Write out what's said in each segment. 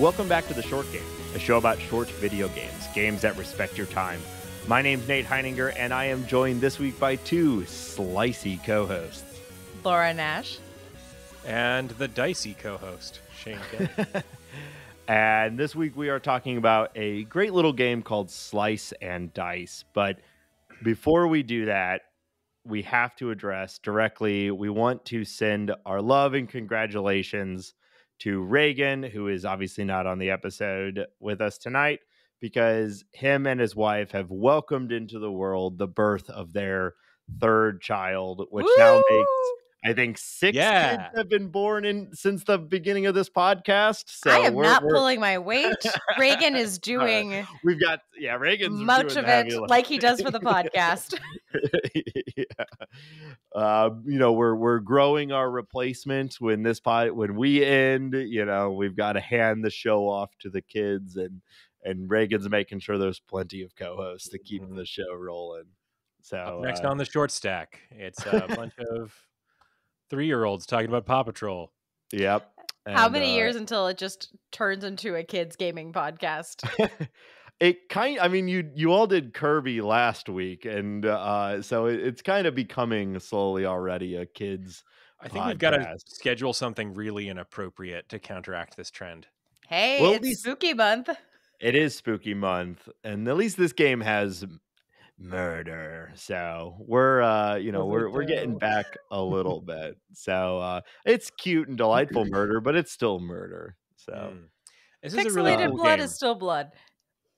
Welcome back to The Short Game, a show about short video games, games that respect your time. My name's Nate Heininger, and I am joined this week by two slicey co-hosts. Laura Nash. And the dicey co-host, Shane Kelly. And this week we are talking about a great little game called Slice and Dice. But before we do that, we have to address directly, we want to send our love and congratulations to Reagan, who is obviously not on the episode with us tonight, because him and his wife have welcomed into the world the birth of their third child, which now makes, I think, 6 kids have been born since the beginning of this podcast. So I am not pulling my weight. Reagan is doing we've got Reagan's much of it like he does for the podcast. We're growing our replacement when we end, we've got to hand the show off to the kids, and Reagan's making sure there's plenty of co-hosts to keep the show rolling. So up next on the short stack, it's a bunch of 3-year-olds talking about Paw Patrol. Yep. How many years until it just turns into a kids gaming podcast? You all did Kirby last week, and so it's kind of becoming slowly already a kids I think podcast. We've got to schedule something really inappropriate to counteract this trend. Hey, it's spooky month. It is spooky month, and at least this game has murder, so we're getting back a little bit. So it's cute and delightful murder, but it's still murder. So this is a really cool blood game. Is still blood.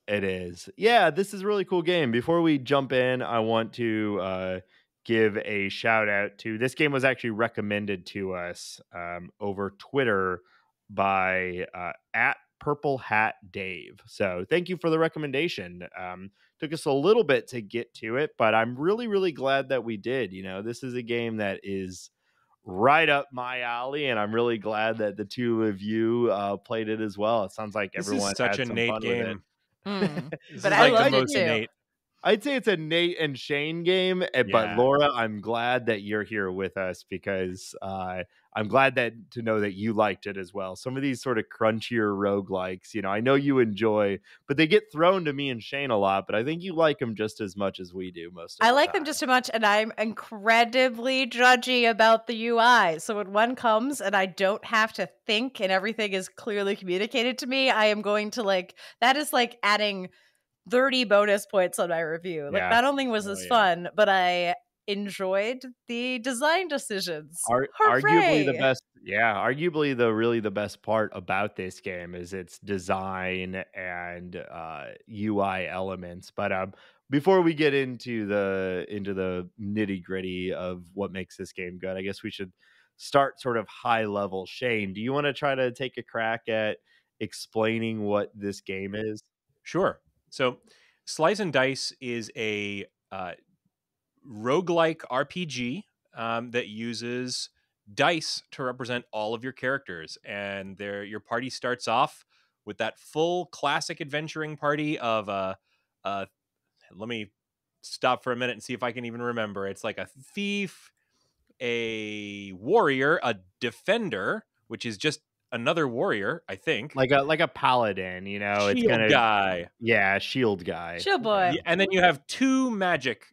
It is. Yeah, this is a really cool game. Before we jump in, I want to give a shout out to, this game was actually recommended to us over Twitter by at Purple Hat Dave. So thank you for the recommendation. Took us a little bit to get to it, but I'm really, really glad that we did. This is a game that is right up my alley, and I'm really glad that the two of you played it as well. It sounds like everyone is such had a some Nate fun game. But I loved it too. Nate. I'd say it's a Nate and Shane game, but Laura, I'm glad that you're here with us, because I'm glad to know that you liked it as well. Some of these sort of crunchier roguelikes, I know you enjoy, but they get thrown to me and Shane a lot, but I think you like them just as much as we do most of the time. I like them just as much, and I'm incredibly judgy about the UI. So when one comes and I don't have to think and everything is clearly communicated to me, I am going to that is like adding 30 bonus points on my review. Not only was this fun, but I enjoyed the design decisions. Arguably the best. Yeah, arguably the best part about this game is its design and UI elements. But before we get into the nitty gritty of what makes this game good, I guess we should start sort of high level. Shane, do you want to try to take a crack at explaining what this game is? Sure. So Slice and Dice is a roguelike RPG that uses dice to represent all of your characters. And your party starts off with that full classic adventuring party of let me stop for a minute and see if I can even remember. It's like a thief, a warrior, a defender, which is just another warrior, I think, like a paladin, shield it's kind of guy. Yeah, shield guy, shield boy. And then you have two magic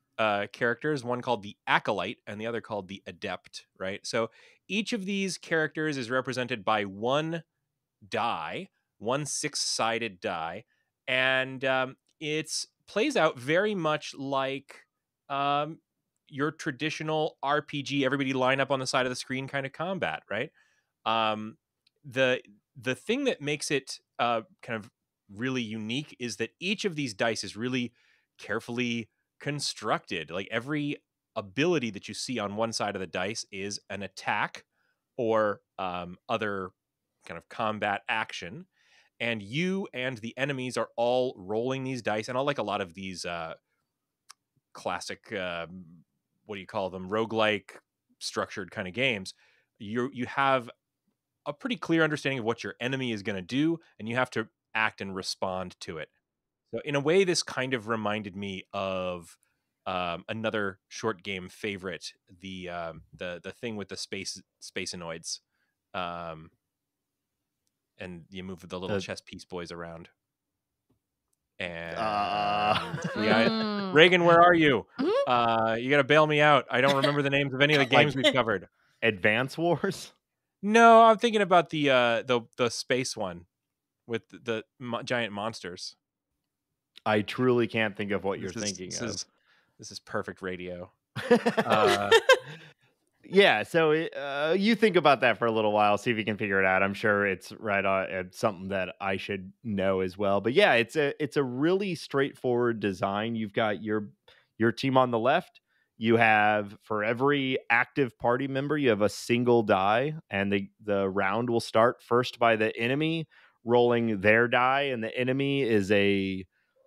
characters, one called the acolyte and the other called the adept, right? So each of these characters is represented by one die, one 6-sided die, and it plays out very much like your traditional RPG, everybody line up on the side of the screen kind of combat, right? The thing that makes it kind of really unique is that each of these dice is really carefully constructed. Like every ability that you see on one side of the dice is an attack or other kind of combat action, and you and the enemies are all rolling these dice. And unlike a lot of these classic what do you call them, roguelike structured kind of games, you have a pretty clear understanding of what your enemy is going to do, and you have to act and respond to it. So in a way, this kind of reminded me of another short game favorite, the thing with the spaceanoids. and you move the little chess piece boys around. And Mm. Reagan, where are you? You gotta bail me out. I don't remember the names of any of the games we've covered. Advance Wars? No, I'm thinking about the space one with the giant monsters. I truly can't think of what you're This thinking of. This is perfect radio. Yeah, so you think about that for a little while, see if you can figure it out. I'm sure it's right on something that I should know as well. But yeah, it's a really straightforward design. You've got your team on the left. You have, for every active party member, you have a single die, and the round will start first by the enemy rolling their die, and the enemy is a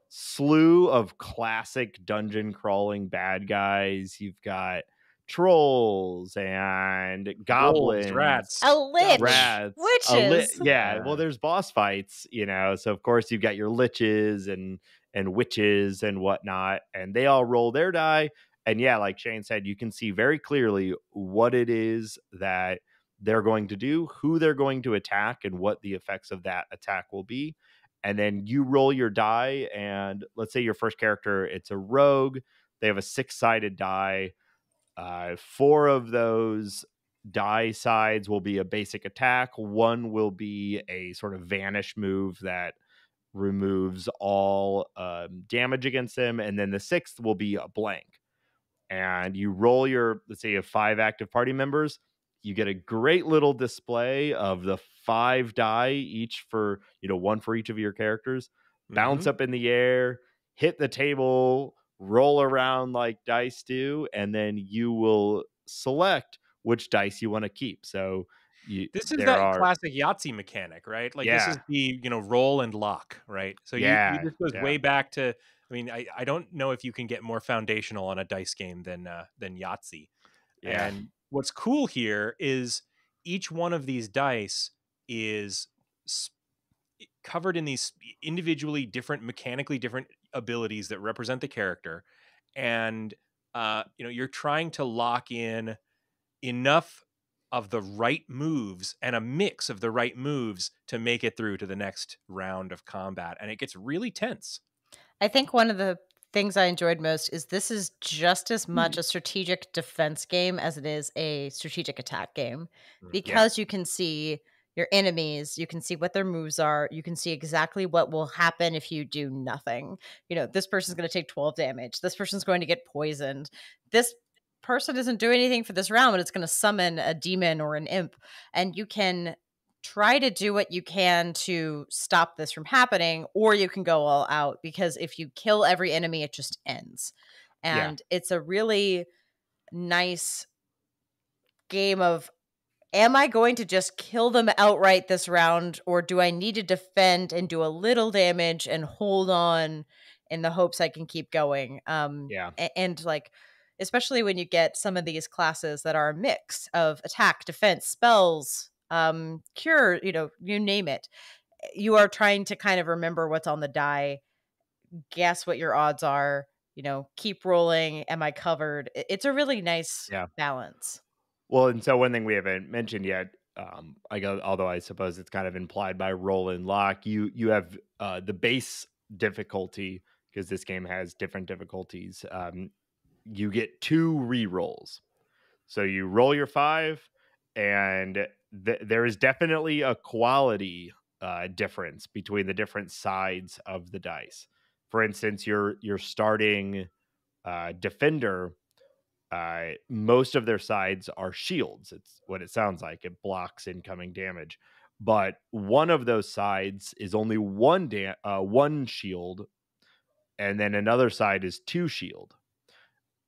slew of classic dungeon crawling bad guys. You've got trolls and Wolves, goblins, A lich. rats, Witches. yeah, well, there's boss fights, so of course you've got your liches and witches and whatnot, and they all roll their die. And yeah, like Shane said, you can see very clearly what it is that they're going to do, who they're going to attack, and what the effects of that attack will be. And then you roll your die, and let's say your first character, it's a rogue. They have a 6-sided die. 4 of those die sides will be a basic attack. 1 will be a sort of vanish move that removes all damage against them. And then the 6th will be a blank. And you roll let's say you have 5 active party members. You get a great little display of the 5 die, each for, 1 for each of your characters, bounce up in the air, hit the table, roll around like dice do, and then you will select which dice you want to keep. So this is that classic Yahtzee mechanic, right? Like this is the roll and lock, right? So this goes way back to. I mean, I don't know if you can get more foundational on a dice game than Yahtzee. Yeah. And what's cool here is each one of these dice is covered in these individually different, mechanically different abilities that represent the character, and you're trying to lock in enough of the right moves and a mix of the right moves to make it through to the next round of combat, and it gets really tense. I think one of the things I enjoyed most is this is just as much a strategic defense game as it is a strategic attack game, because you can see your enemies, you can see what their moves are, you can see exactly what will happen if you do nothing. This person's going to take 12 damage, this person's going to get poisoned, this person isn't doing anything for this round, but it's going to summon a demon or an imp, and you can try to do what you can to stop this from happening, or you can go all out, because if you kill every enemy, it just ends. And it's a really nice game of, am I going to just kill them outright this round, or do I need to defend and do a little damage and hold on in the hopes I can keep going? And like, especially when you get some of these classes that are a mix of attack, defense, spells, cure, you name it. You are trying to kind of remember what's on the die, guess what your odds are, keep rolling. Am I covered? It's a really nice balance. Well, and so one thing we haven't mentioned yet, although I suppose it's kind of implied by roll and lock, you have the base difficulty, because this game has different difficulties. You get 2 re-rolls. So you roll your 5, and there is definitely a quality difference between the different sides of the dice. For instance, your starting defender, most of their sides are shields. It's what it sounds like. It blocks incoming damage. But one of those sides is only one shield, and then another side is 2 shield.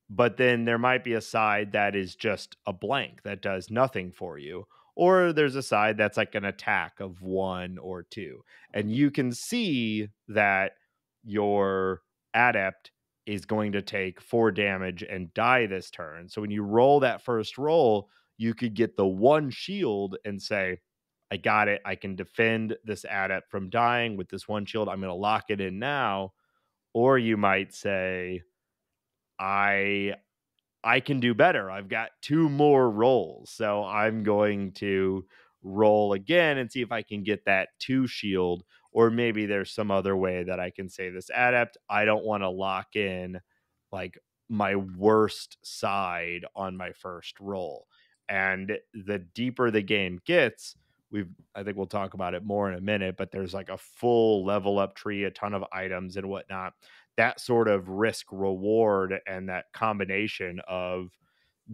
But then there might be a side that is just a blank that does nothing for you. Or there's a side that's like an attack of 1 or 2. And you can see that your adept is going to take 4 damage and die this turn. So when you roll that first roll, you could get the 1 shield and say, I got it. I can defend this adept from dying with this 1 shield. I'm going to lock it in now. Or you might say, I can do better. I've got 2 more rolls, so I'm going to roll again and see if I can get that 2 shield, or maybe there's some other way that I can say this adept. I don't want to lock in like my worst side on my first roll. And the deeper the game gets, I think we'll talk about it more in a minute, but there's like a full level up tree, a ton of items and whatnot. That sort of risk reward and that combination of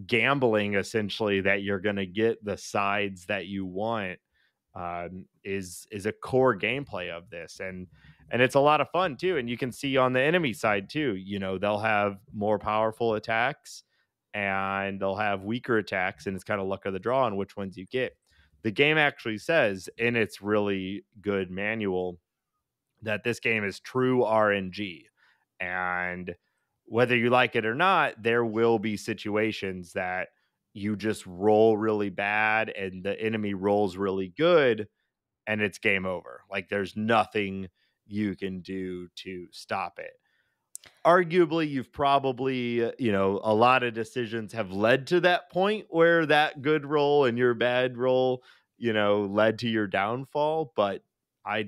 gambling essentially that you're going to get the sides that you want, is a core gameplay of this. And it's a lot of fun too. And you can see on the enemy side too, they'll have more powerful attacks and they'll have weaker attacks, and it's kind of luck of the draw on which ones you get. The game actually says in its really good manual that this game is true RNG. And whether you like it or not, there will be situations that you just roll really bad and the enemy rolls really good and it's game over. Like there's nothing you can do to stop it. Arguably, you've probably, a lot of decisions have led to that point where that good roll and your bad roll, led to your downfall. But I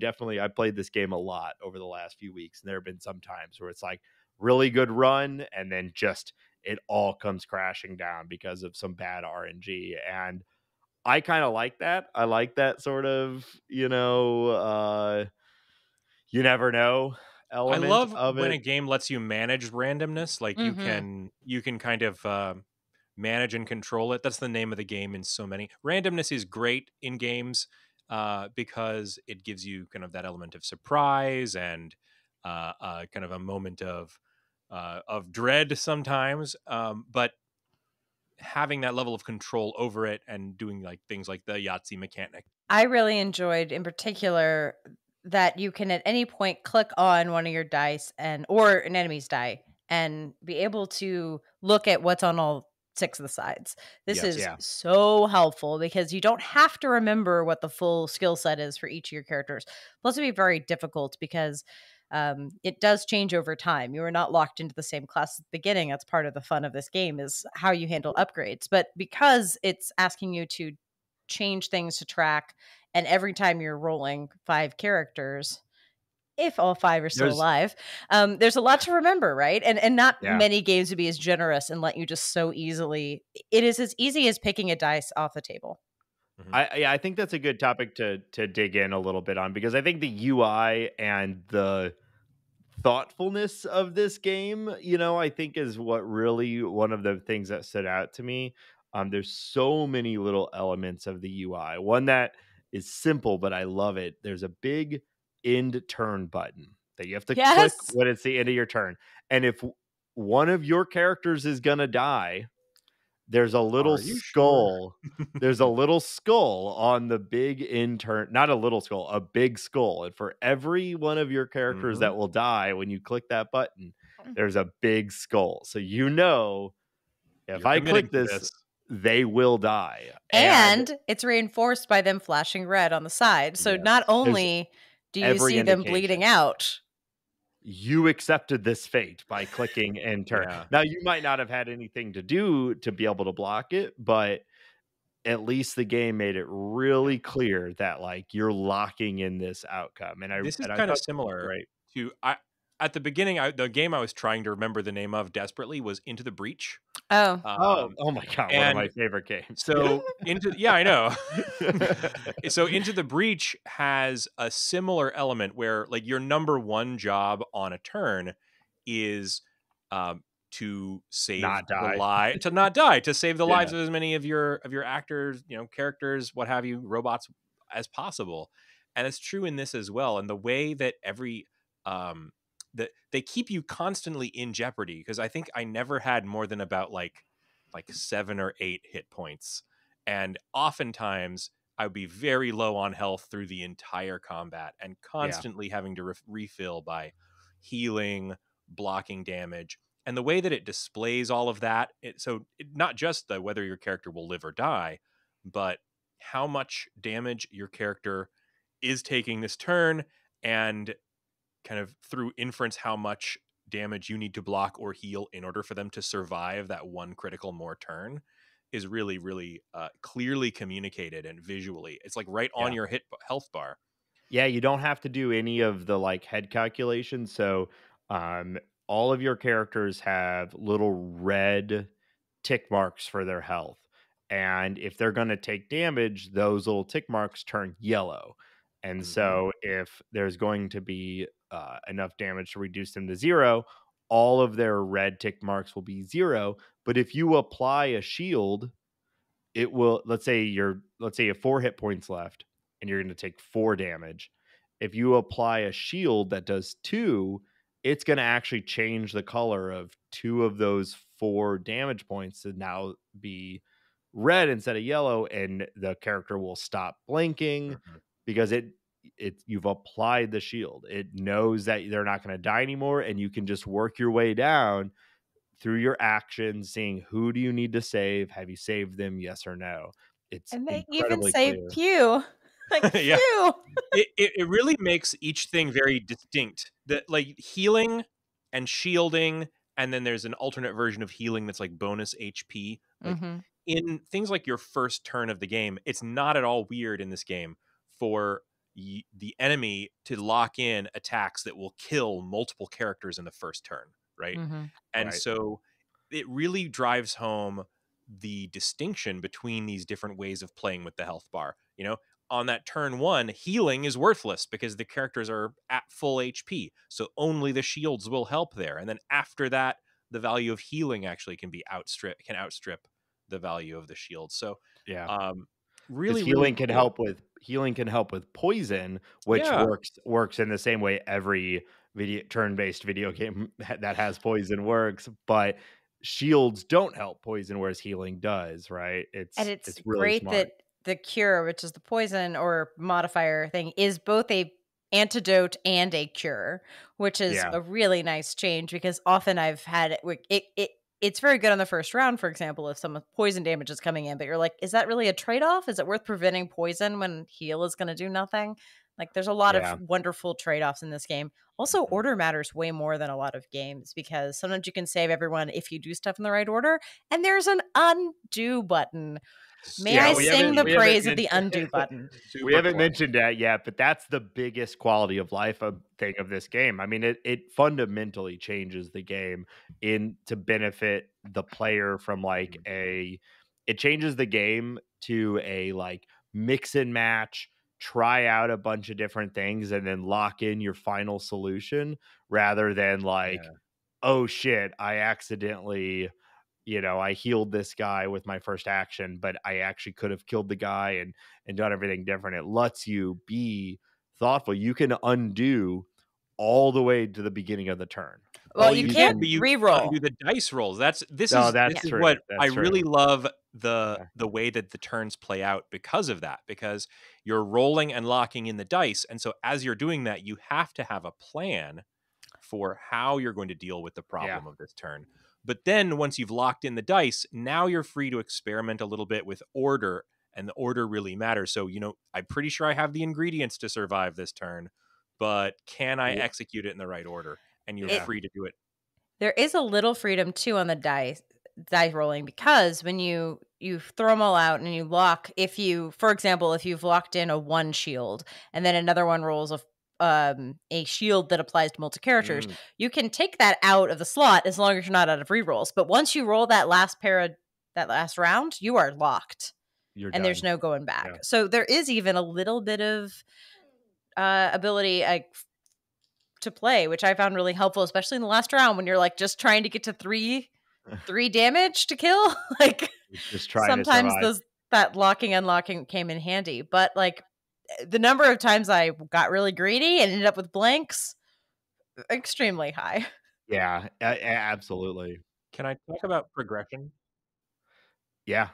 played this game a lot over the last few weeks, and there have been some times where it's like really good run and then just it all comes crashing down because of some bad RNG. And I kind of like that. I like that sort of, you never know I element love of when it. a game lets you manage randomness. Like Mm-hmm. you can kind of manage and control it. That's the name of the game in so many. Randomness is great in games because it gives you kind of that element of surprise and kind of a moment of dread sometimes. But having that level of control over it and doing like things like the Yahtzee mechanic. I really enjoyed in particular that you can at any point click on one of your dice or an enemy's die and be able to look at what's on all 6 of the sides. This Yes. is Yeah. so helpful because you don't have to remember what the full skill set is for each of your characters. Plus, it'd be very difficult because it does change over time. You are not locked into the same class at the beginning. That's part of the fun of this game is how you handle upgrades. But because it's asking you to change things to track, and every time you're rolling 5 characters, if all 5 are still There's alive, there's a lot to remember, right? And not Yeah. many games would be as generous and let you just so easily. It is as easy as picking a dice off the table. Mhm. I think that's a good topic to dig in a little bit on, because I think the UI and the thoughtfulness of this game, I think is what really one of the things that stood out to me. There's so many little elements of the UI. One that is simple, but I love it. There's a big end turn button that you have to click Yes. when it's the end of your turn. And if one of your characters is going to die, there's a little Are you sure? skull. There's a little skull on the big intern, not a little skull, a big skull. And for every one of your characters Mhm. that will die when you click that button, there's a big skull. So if You're I committing click to this, this. they will die. And And it's reinforced by them flashing red on the side. So not yes, there's only do you every see them bleeding indication. out. You accepted this fate by clicking enter. Yeah. Now you might not have had anything to do to be able to block it, but at least the game made it really clear that like you're locking in this outcome. And I This is and I kind of thought that was similar great. to I at the beginning. The game I was trying to remember the name of desperately was Into the Breach, Oh, um, Oh my god, one of my and favorite games. so into yeah, I know. So Into the Breach has a similar element where like your number one job on a turn is um, to save Not the die. lie to not die, to save the lives Yeah. of as many of your actors, characters, what have you, robots as possible. And it's true in this as well. And the way that um that they keep you constantly in jeopardy, because I think I never had more than about like 7 or 8 hit points. And oftentimes I would be very low on health through the entire combat and Yeah. constantly having to refill by healing, blocking damage. And the way that it displays all of that, not just the whether your character will live or die, but how much damage your character is taking this turn, and kind of through inference how much damage you need to block or heal in order for them to survive that one critical more turn is really, really clearly communicated and visually. It's like right on Yeah. your health bar. Yeah, you don't have to do any of the like head calculations. So, um, all of your characters have little red tick marks for their health. And if they're going to take damage, those little tick marks turn yellow. And Hmm. so, if there's going to be enough damage to reduce them to zero, all of their red tick marks will be zero. But if you apply a shield, it will, let's say you have 4 hit points left and you're going to take 4 damage. If you apply a shield that does 2, it's going to actually change the color of 2 of those 4 damage points to now be red instead of yellow, and the character will stop blinking Hmm. because it you've applied the shield. It knows that they're not going to die anymore, and you can just work your way down through your actions, seeing who do you need to save? Have you saved them? Yes or no? It's And they even incredibly say clear. pew. Like Yeah. phew. It really makes each thing very distinct. That like healing and shielding, and then there's an alternate version of healing that's like bonus HP. Like Mm-hmm. in things like your first turn of the game, it's not at all weird in this game for the enemy to lock in attacks that will kill multiple characters in the first turn, right? Mm-hmm. And Right. so it really drives home the distinction between these different ways of playing with the health bar. You know, on that turn 1, healing is worthless because the characters are at full HP. So only the shields will help there. And then after that, the value of healing actually can outstrip the value of the shield. So Yeah. um Because really, really cool. healing can help with poison, which Yeah. works in the same way every video turn-based video game that has poison works, but shields don't help poison, whereas healing does, right? And It's it's it's really great smart. that the cure, which is the poison or modifier thing, is both a antidote and a cure, which is Yeah. a really nice change because often I've had it's very good on the first round, for example, if some poison damage is coming in, but you're like, is that really a trade-off? Is it worth preventing poison when heal is going to do nothing? Like there's a lot of Yeah. wonderful trade-offs in this game. Also, Mhm. order matters way more than a lot of games because sometimes you can save everyone if you do stuff in the right order, and there's an undo button. May Yeah, I So sing the we haven't praise of men the undo button? we super haven't cool. mentioned that yet, but that's the biggest quality of life thing of this game. I mean, it fundamentally changes the game in to benefit the player from like it changes the game to a like mix and match, try out a bunch of different things and then lock in your final solution rather than like, Yeah. oh shit, I accidentally, I healed this guy with my first action, but I actually could have killed the guy and done everything different. It lets you be thoughtful. You can undo all the way to the beginning of the turn. Well, Well, you you You can, can't but can you re-roll. undo the dice rolls. No, This Yeah. that's is true. what I That's really true. love the Yeah. the way that the turns play out because of that. Because you're rolling and locking in the dice, and so as you're doing that, you have to have a plan for how you're going to deal with the Yeah. problem of this turn. But then once you've locked in the dice, now you're free to experiment a little bit with order, and the order really matters. So, I'm pretty sure I have the ingredients to survive this turn, but can I W- execute it in the right order? And you're It Yeah. free to do it. There is a little freedom too on the dice rolling because when you throw them all out and you lock, if you, for example, if you've locked in a one shield and then another one rolls a shield that applies to multiple characters, Mm, you can take that out of the slot as long as you're not out of rerolls. But once you roll that last round, you are locked You're and there's done. no going Yeah. back. So there is even a little bit of ability to play, which I found really helpful, especially in the last round when you're like just trying to get to three damage to kill. Like Just trying to sometimes survive. those that locking unlocking came in handy, but like the number of times I got really greedy and ended up with blanks extremely high. Yeah. Absolutely. can I talk about progression? Yeah.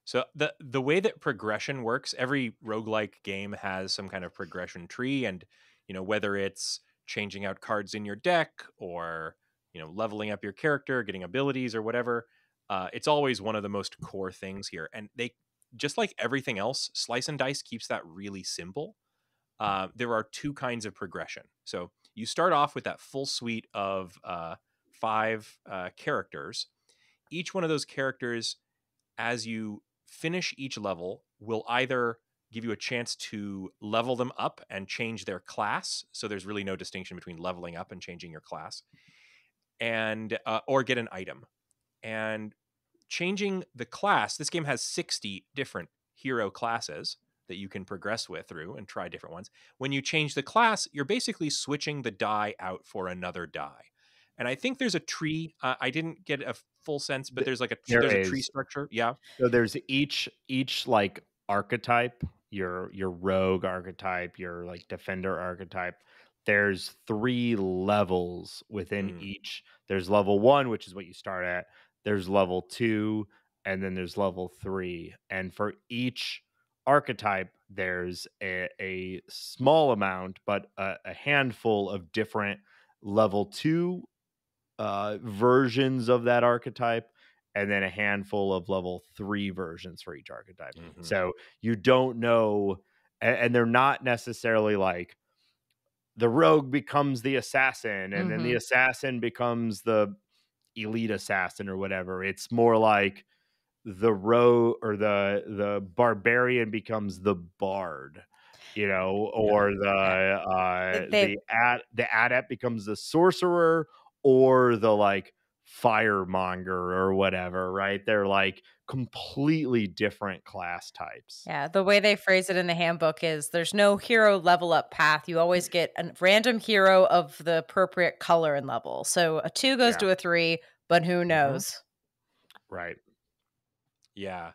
So the way that progression works, every roguelike game has some kind of progression tree, and whether it's changing out cards in your deck or leveling up your character, getting abilities or whatever, it's always one of the most core things here. And they, just like everything else, Slice and Dice keeps that really simple. There are two kinds of progression. So you start off with that full suite of 5 characters. Each one of those characters as you finish each level, will either give you a chance to level them up and change their class. So there's really no distinction between leveling up and changing your class, and or get an item. And changing the class, this game has 60 different hero classes that you can progress with through and try different ones. When you change the class, you're basically switching the die out for another die. And I think there's a tree. I didn't get a full sense, but there's There there's a tree is. structure. Yeah. So there's each like archetype, your rogue archetype, your like defender archetype. There's 3 levels within Mm, each. There's level 1, which is what you start at. There's level 2, and then there's level 3. And for each archetype, there's a small amount, but a handful of different level 2 versions of that archetype, and then a handful of level 3 versions for each archetype. mhm. So you don't know, and they're not necessarily like the rogue becomes the assassin, and then the Mhm. assassin becomes the elite assassin or whatever. It's more like the rogue or the barbarian becomes the bard, Yeah. or Yeah. They the adept becomes the sorcerer, or the like firemonger or whatever, right? They're like completely different class types. Yeah, the way they phrase it in the handbook is there's no hero level up path. You always get a random hero of the appropriate color and level. So a 2 goes Yeah. to a 3, but who Hmm. knows? Right. Yeah.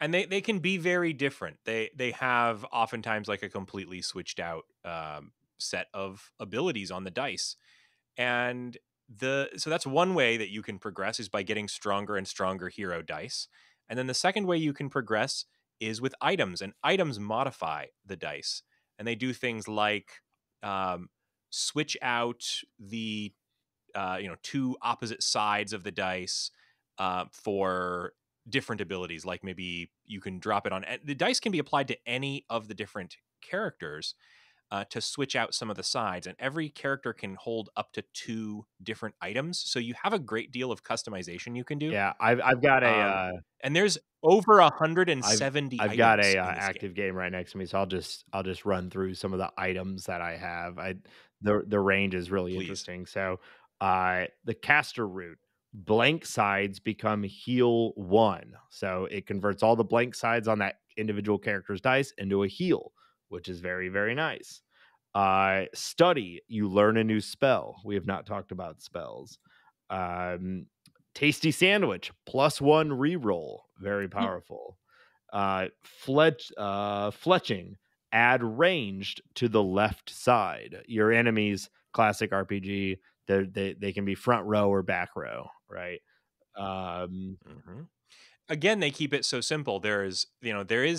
And they can be very different. They have oftentimes like a completely switched out set of abilities on the dice. And so that's one way that you can progress is by getting stronger and stronger hero dice. And then the second way you can progress is with items, and items modify the dice. And they do things like um, switch out the 2 opposite sides of the dice for different abilities. Like maybe you can drop it on the dice can be applied to any of the different characters to switch out some of the sides, and every character can hold up to 2 different items. So you have a great deal of customization you can do. Yeah. I've got a Um, and there's over I've 170 I've got items a in this game. active game right next to me, so I'll just run through some of the items that I have. The range is really Please. interesting. So, the caster root, blank sides become heal 1. So it converts all the blank sides on that individual character's dice into a heal, which is very, very nice. Study, you learn a new spell. We have not talked about spells. Um, Tasty sandwich, +1 reroll, very powerful. Fletching, add ranged to the left side. Your enemies, classic RPG, they can be front row or back row, right? Um, hmm Again, they keep it so simple. There is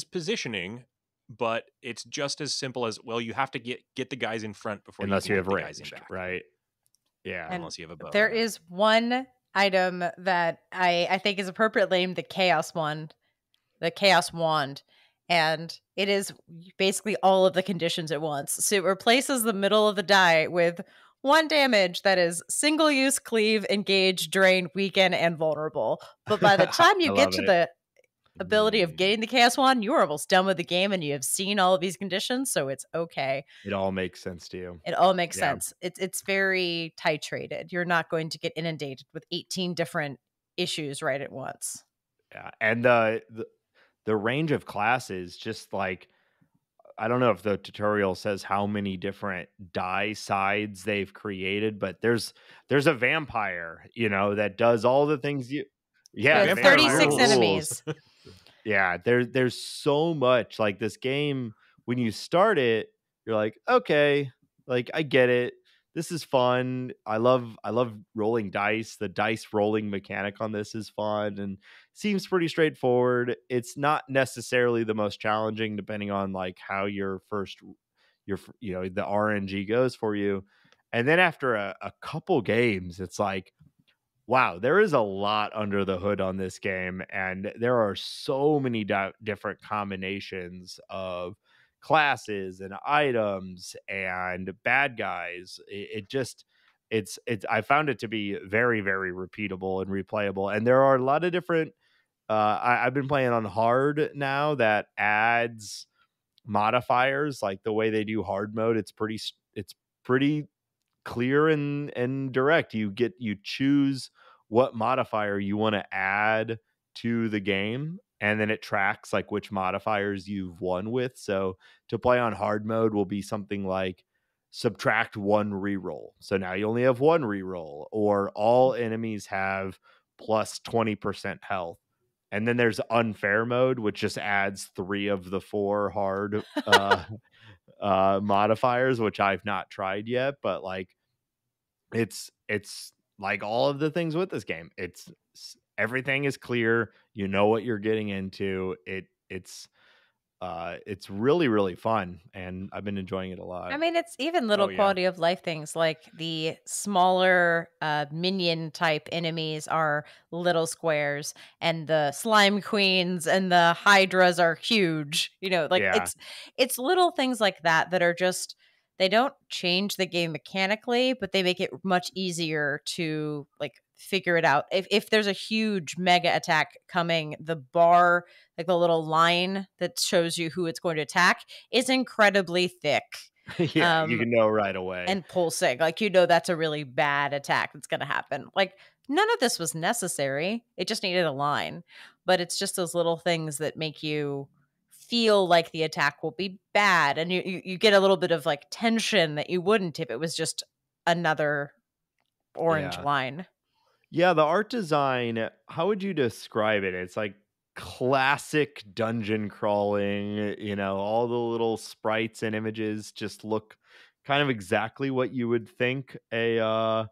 positioning, but it's just as simple as, well, you have to get the guys in front before you unless can you have get the guys in ranged, back. right? Yeah. And Unless you have a bow, there yeah. is one item that I think is appropriately named the Chaos Wand. And it is basically all of the conditions at once. So it replaces the middle of the die with 1 damage that is single use, cleave, engage, drain, weaken, and vulnerable. But by the time I you get love to it. the ability of Mm, getting the Chaos Wand, you are almost done with the game and you have seen all of these conditions. So it's okay. It all makes sense to you. It all makes Yeah. sense. It's very titrated. You're not going to get inundated with 18 different issues right at once. Yeah. And the range of classes, just like, I don't know if the tutorial says how many different die sides they've created, but there's a vampire, that does all the things you. Yeah, With vampire vampire 36 rules. rules. enemies. Yeah, there's so much, like, this game. When you start it, you're like, okay, like, I get it. This is fun. I love rolling dice. The dice rolling mechanic on this is fun and seems pretty straightforward. It's not necessarily the most challenging, depending on like how the RNG goes for you. And then after a couple games, it's like, wow, there is a lot under the hood on this game, and there are so many different combinations of classes and items and bad guys. It just it's I found it to be very, very repeatable and replayable, and there are a lot of different I've been playing on hard now. That adds modifiers, like the way they do hard mode. It's pretty clear and direct. You choose what modifier you want to add to the game, and then it tracks like which modifiers you've won with. So to play on hard mode will be something like subtract 1 reroll. So now you only have 1 reroll, or all enemies have plus 20% health. And then there's unfair mode, which just adds 3 of the 4 hard modifiers, which I've not tried yet, but like it's like all of the things with this game. Everything is clear. You know what you're getting into. It's really, really fun, and I've been enjoying it a lot. I mean, it's even little Oh, yeah. quality of life things, like the smaller minion type enemies are little squares, and the slime queens and the hydras are huge. Like Yeah. it's little things like that that are just, they don't change the game mechanically, but they make it much easier to like figure it out. If there's a huge mega attack coming, the bar, like the little line that shows you who it's going to attack, is incredibly thick. Yeah, you can know right away. And pulsing, like, that's a really bad attack that's going to happen. Like, none of this was necessary. It just needed a line. But it's just those little things that make you feel like the attack will be bad, and you get a little bit of like tension that you wouldn't if it was just another orange Yeah. line. Yeah, the art design, how would you describe it? It's like classic dungeon crawling, all the little sprites and images just look kind of exactly what you would think a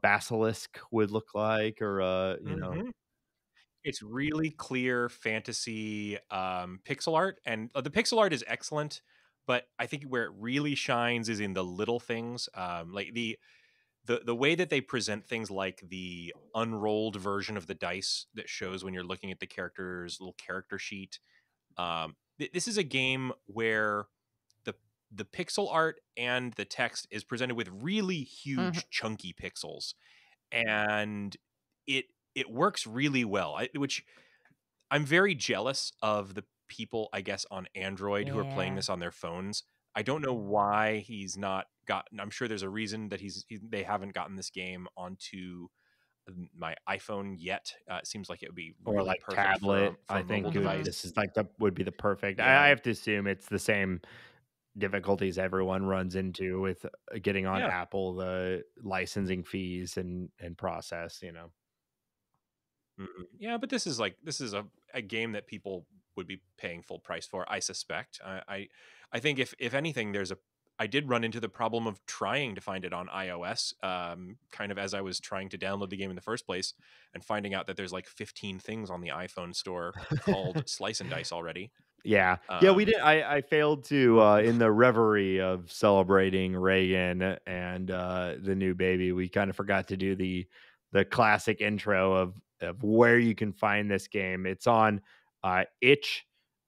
basilisk would look like, or Mhm. It's really clear fantasy pixel art, and the pixel art is excellent. But I think where it really shines is in the little things, like the way that they present things, like the unrolled version of the dice that shows when you're looking at the character's little character sheet. This is a game where the the pixel art and the text is presented with really Mhm. huge chunky pixels, and it it works really well. Which I'm very jealous of the people, I guess, on Android who are playing Yeah. this on their phones. I don't know why he's not gotten. I'm sure there's a reason that they haven't gotten this game onto my iPhone yet. It seems like it would be or really like perfect tablet. for I a mobile think Mhm. this device. is like would be the perfect. I Yeah, have to assume it's the same difficulties everyone runs into with getting on yeah. Apple, the licensing fees and process. Yeah, but this is a game that people would be paying full price for, I suspect. I think if anything, I did run into the problem of trying to find it on iOS, kind of as I was trying to download the game in the first place, and finding out that there's like 15 things on the iPhone store called Slice and Dice already. Yeah. Yeah, we Um, did. I failed to in the reverie of celebrating Reagan and the new baby. We kind of forgot to do the classic intro of where you can find this game. It's on itch.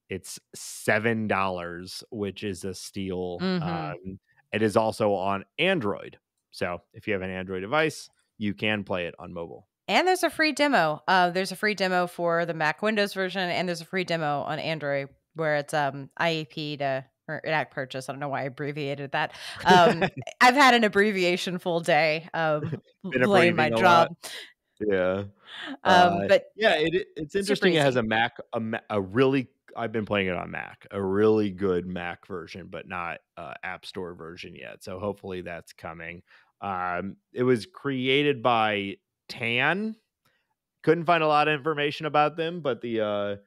It's $7, which is a steal. Mhm. It is also on Android. So if you have an Android device, you can play it on mobile. And there's a free demo. There's a free demo for the Mac Windows version, and there's a free demo on Android where it's IEP to or in-app purchase. I don't know why I abbreviated that. I've had an abbreviation full day Been playing my abbreviating a lot. job. Yeah. But Yeah, it's super interesting. It has easy. a Mac, a really. I've been playing it on Mac, a really good Mac version, but not App Store version yet. So hopefully that's coming. It was created by Tan. Couldn't find a lot of information about them, but the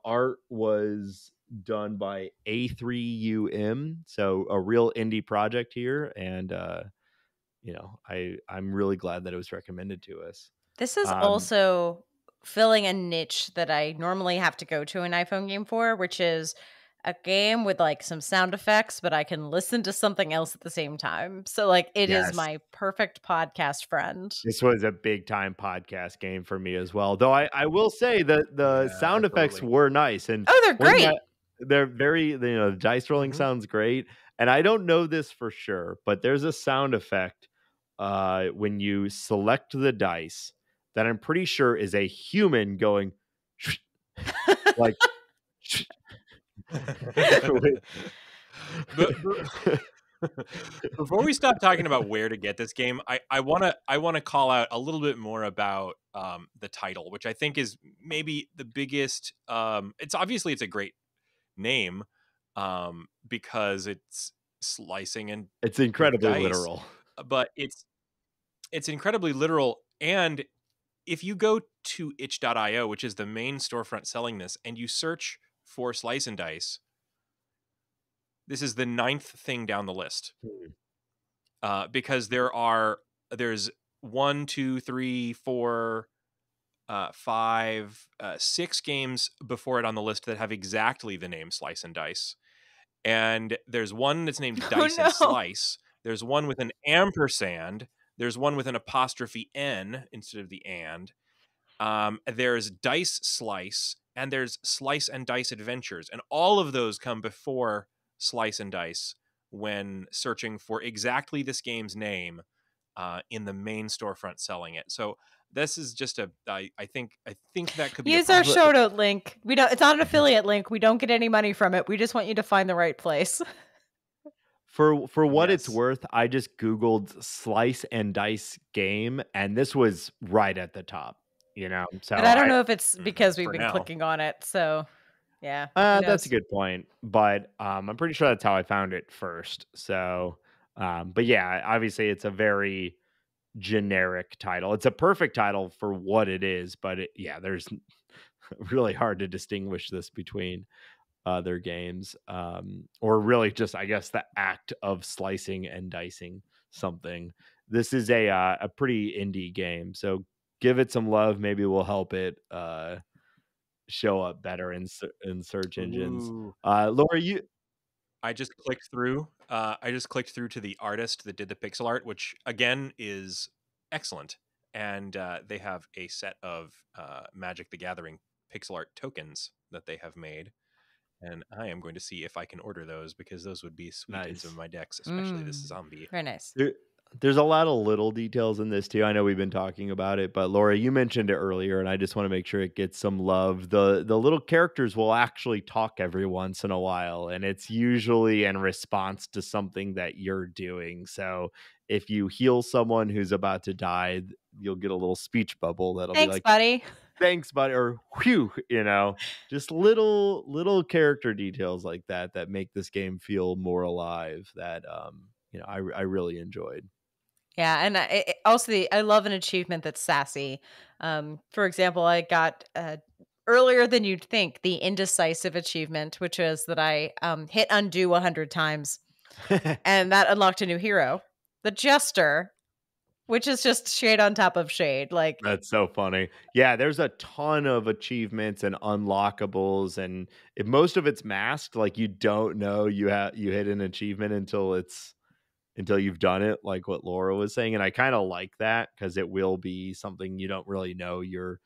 art was done by A3UM, so a real indie project here, and I'm really glad that it was recommended to us. This is Um, also filling a niche that I normally have to go to an iPhone game for, which is a game with like some sound effects, but I can listen to something else at the same time. So like it is yes. my perfect podcast friend. This was a big time podcast game for me as well. Though I will say that the yeah, sound effects absolutely. were nice, and Oh, they're one thing great. they're very, the dice rolling Mhm. sounds great. And I don't know this for sure, but there's a sound effect when you select the dice that I'm pretty sure is a human going Like, But before we stop talking about where to get this game, I wanna call out a little bit more about the title, which I think is maybe the biggest. It's obviously it's a great name because it's slicing and it's incredibly dice, literal. but it's incredibly literal. And if you go to itch.io, which is the main storefront selling this, and you search for slice and dice, this is the 9th thing down the list. Because there's 1, 2, 3, 4, 5, 6 games before it on the list that have exactly the name Slice and Dice. And there's one that's named Dice and Slice. There's one with an ampersand. There's one with an apostrophe N instead of the and. There's Dice Slice, and there's Slice and Dice Adventures. And all of those come before Slice and Dice when searching for exactly this game's name in the main storefront selling it. So this is just I think that could be use our show note link. We don't. It's not an affiliate link. We don't get any money from it. We just want you to find the right place. For what it's worth, I just Googled Slice and Dice game, and this was right at the top. So but I don't know if it's because we've been now. clicking on it. So yeah, that's a good point. But I'm pretty sure that's how I found it first. So, but yeah, obviously it's a very generic title. It's a perfect title for what it is, but there's really hard to distinguish this between other games, or really just, I guess, the act of slicing and dicing something. This is a pretty indie game, so give it some love. Maybe we'll help it show up better in search engines. Laura, I just clicked through. I just clicked through to the artist that did the pixel art, which again is excellent. And they have a set of Magic the Gathering pixel art tokens that they have made. And I am going to see if I can order those, because those would be sweet in some of my decks, especially this zombie. Very nice. There's a lot of little details in this too. I know we've been talking about it, but Laura, you mentioned it earlier, and I just want to make sure it gets some love. The little characters will actually talk every once in a while, and it's usually in response to something that you're doing. So if you heal someone who's about to die, you'll get a little speech bubble that'll be like, buddy. Thanks, buddy, or whew, just little character details like that make this game feel more alive, that I really enjoyed. Yeah, and I love an achievement that's sassy. For example, I got earlier than you'd think the indecisive achievement, which is that I hit undo 100 times, and that unlocked a new hero, the Jester, which is just shade on top of shade. Like, that's so funny. Yeah, there's a ton of achievements and unlockables, and if most of it's masked, like you don't know you hit an achievement until you've done it, like what Laura was saying. And I kind of like that, because it will be something you don't really know you're